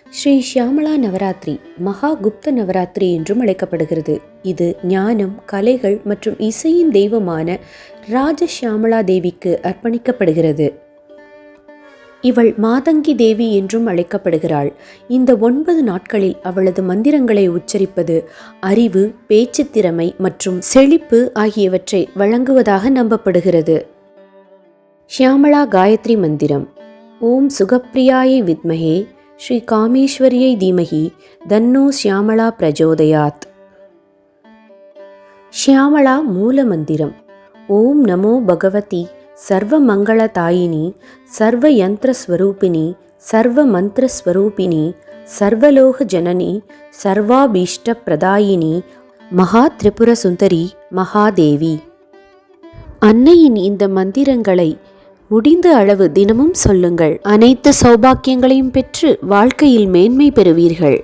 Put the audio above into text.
ஸ்ரீ ஷியாமளா நவராத்திரி மகா குப்த நவராத்திரி என்றும் அழைக்கப்படுகிறது. இது ஞானம், கலைகள் மற்றும் இசையின் தெய்வமான ராஜ ஷியாமளா தேவிக்கு அர்ப்பணிக்கப்படுகிறது. இவள் மாதங்கி தேவி என்றும் அழைக்கப்படுகிறாள். இந்த 9 நாட்களில் அவளது மந்திரங்களை உச்சரிப்பது அறிவு, பேச்சு திறமை மற்றும் செழிப்பு ஆகியவற்றை வழங்குவதாக நம்பப்படுகிறது. ஷியாமளா காயத்ரி மந்திரம். ஓம் சுகப்பிரியாயை வித்மஹே ஸ்ரீ காமேஸ்வரியை தீமஹி தன்னோ ஷியாமளா பிரஜோதயாத். ஷியாமளா மூல மந்திரம். ஓம் நமோ பகவதி சர்வ மங்கள தாயினி சர்வ யந்திர ஸ்வரூபிணி சர்வ மந்திர ஸ்வரூபிணி சர்வலோக ஜனனி சர்வாபீஷ்ட பிரதாயினி மகா திரிபுர சுந்தரி மகாதேவி. அன்னையின் இந்த மந்திரங்களை முடிந்த அளவு தினமும் சொல்லுங்கள். அனைத்து சௌபாக்கியங்களையும் பெற்று வாழ்க்கையில் மேன்மை பெறுவீர்கள்.